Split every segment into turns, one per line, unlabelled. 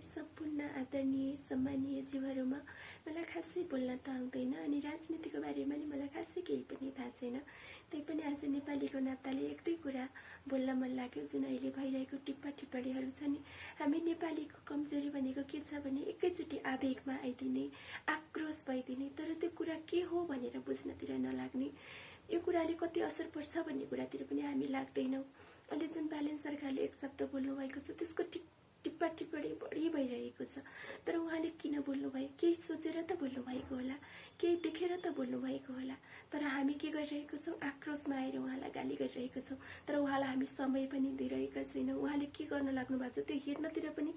सम्पूर्ण आदरणीय सम्मानीय जीवहरूमा मलाई खासै बोल्न त आउँदैन अनि राजनीतिको बारेमा नि मलाई खासै केही पनि थाहा छैन। त्यही पनि आज नेपालीको नाताले एक दुई कुरा बोल्न मन लाग्यो। जुन अहिले भइरहेको टिप्पणीहरू छ नि, हामी नेपालीको कमजोरी भनेको के छ भने एकैचोटि आवेगमा आइदिने, आक्रोश भइदिने, तर त्यो कुरा के हो भनेर बुझ्नतिर नलाग्ने, यो कुराले कति असर पर्छ भन्ने कुरातिर पनि हामी लाग्दैनौँ। अहिले जुन बालेन सरकारले एक शब्द बोल्नुभएको छ त्यसको टिप्पणी बढी भइरहेको छ। तर उहाँले किन बोल्नुभयो? केही सोचेर त बोल्नुभएको होला, केही देखेर त बोल्नुभएको होला। तर हामी के गरिरहेको छौँ? आक्रोशमा आएर उहाँलाई गाली गरिरहेको छौँ। तर उहाँलाई हामी समय पनि दिइरहेका छैनौँ। उहाँले के गर्न लाग्नु भएको छ त्यो हेर्नतिर पनि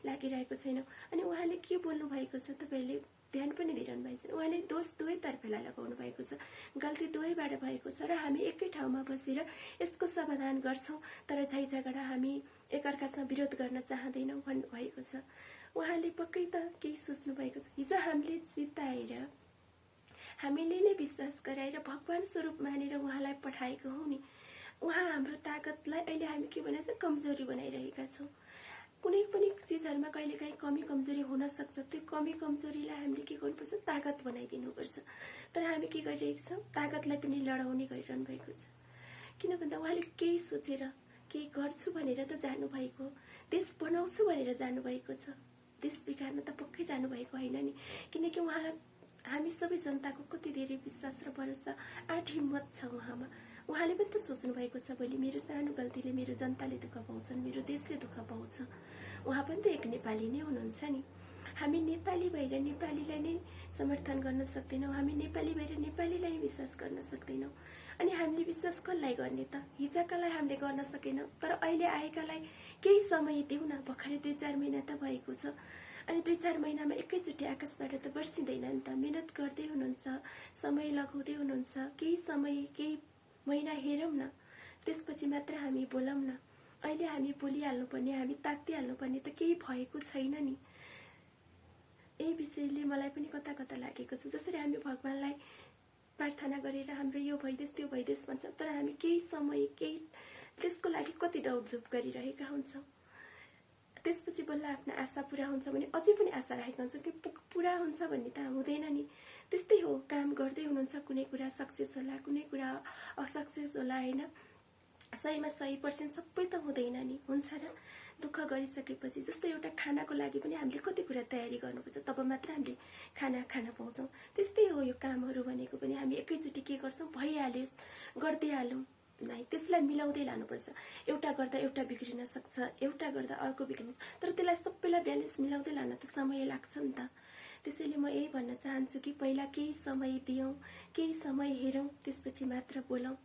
लागिरहेको छैनौँ। अनि उहाँले के बोल्नुभएको छ तपाईँहरूले ध्यान पनि दिइरहनु भएको छैन। उहाँले दोष दुवैतर्फलाई लगाउनु भएको छ, गल्ती दुवैबाट भएको छ र हामी एकै ठाउँमा बसेर यसको समाधान गर्छौँ। तर झैझगडा हामी एकअर्कासँग विरोध गर्न चाहँदैनौँ भन्नुभएको छ। उहाँले पक्कै त केही सोच्नु भएको छ। हिजो हामीले जिताएर, हामीले नै विश्वास गराएर भगवान स्वरूप मानेर उहाँलाई पठाएको हौँ नि। उहाँ हाम्रो ताकतलाई अहिले हामी के भनेको छ? कमजोरी बनाइरहेका छौँ। कुनै पनि चिजहरूमा कहिलेकाहीँ कमी कमजोरी हुन सक्छ। त्यो कमी कमजोरीलाई हामीले के गर्नुपर्छ? ताकत बनाइदिनुपर्छ। तर हामी के गरिरहेका छौँ? ताकतलाई पनि लडाउने गरिरहनु भएको छ। किन भन्दा उहाँले केही सोचेर केही गर्छु भनेर त जानुभएको, देश बनाउँछु भनेर जानुभएको छ। देश बिगार्न त पक्कै जानुभएको होइन नि। किनकि उहाँ हामी सबै जनताको कति धेरै विश्वास र भरोसा, आँट हिम्मत छ उहाँमा। उहाँले पनि त सोच्नु भएको छ भोलि मेरो सानो गल्तीले मेरो जनताले दुःख पाउँछन्, मेरो देशले दुःख पाउँछ। उहाँ पनि त एक नेपाली नै हुनुहुन्छ नि। हामी नेपाली भएर नेपालीलाई नै समर्थन गर्न सक्दैनौँ, हामी नेपाली भएर नेपालीलाई नै विश्वास गर्न सक्दैनौँ। अनि हामीले विश्वास कसलाई गर्ने त? हिजोकालाई हामीले गर्न सकेनौँ, तर अहिले आएकालाई केही समय देऊ न। भर्खरै 2-4 महिना त भएको छ। अनि 2-4 महिनामा एकैचोटि आकाशबाट त बर्सिँदैन नि त। मेहनत गर्दै हुनुहुन्छ, समय लगाउँदै हुनुहुन्छ। केही समय, केही महिना हेरौँ न, त्यसपछि मात्र हामी बोलौँ न। अहिले हामी बोलिहाल्नुपर्ने, हामी तात्तिहाल्नुपर्ने त केही भएको छैन नि। यही विषयले मलाई पनि कता कता लागेको छ। जसरी हामी भगवानलाई प्रार्थना गरेर हाम्रो यो भइदेस् त्यो भइदेस् भन्छौँ, तर हामी केही समय, केही त्यसको लागि कति दौडधुप गरिरहेका हुन्छौँ। त्यसपछि बल्ल आफ्नो आशा पुरा हुन्छ भने अझै पनि आशा राखेका हुन्छौँ कि पुरा हुन्छ भन्ने त हुँदैन नि। त्यस्तै हो, काम गर्दै हुनुहुन्छ, कुनै कुरा सक्सेस होला, कुनै कुरा असक्सेस होला होइन। 100मा 100% सबै त हुँदैन नि, हुन्छ र? दुःख गरिसकेपछि जस्तो एउटा खानाको लागि पनि हामीले कति कुरा तयारी गर्नुपर्छ, तब मात्र हामीले खाना खान पाउँछौँ। त्यस्तै हो यो कामहरू भनेको पनि हामी एकैचोटि के गर्छौँ? भइहाल्यो गर्दै हालौँ नै, त्यसलाई मिलाउँदै लानुपर्छ। एउटा गर्दा एउटा बिग्रिन सक्छ, एउटा गर्दा अर्को बिग्रिन्छ, तर त्यसलाई सबैलाई ब्यालेन्स मिलाउँदै लान त समय लाग्छ नि त। त्यसैले म यही भन्न चाहन्छु कि पहिला केही समय दियौँ, केही समय हेरौँ, त्यसपछि मात्र बोलौँ।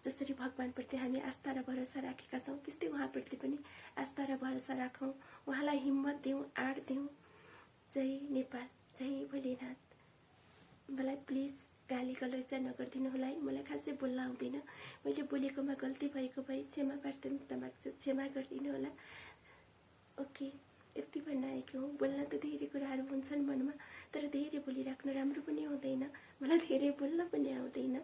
जसरी भगवानप्रति हामी आस्था र भरोसा राखेका छौँ, त्यस्तै उहाँप्रति पनि आस्था र भरोसा राखौँ, उहाँलाई हिम्मत दिउँ, आँट दिउँ। जय नेपाल, जय भोलेनाथ। मलाई प्लिज गाली गलौज नगरिदिनु होला है। मलाई खासै बोल्न आउँदैन। मैले बोलेकोमा गल्ती भएको भए क्षमा प्रार्थना माग्छु, क्षमा गरिदिनु होला। ओके, यति भन्न आएको हो। बोल्न त धेरै कुराहरू हुन्छन् मनमा, तर धेरै बोलिराख्नु राम्रो पनि हुँदैन। मलाई धेरै बोल्न पनि आउँदैन।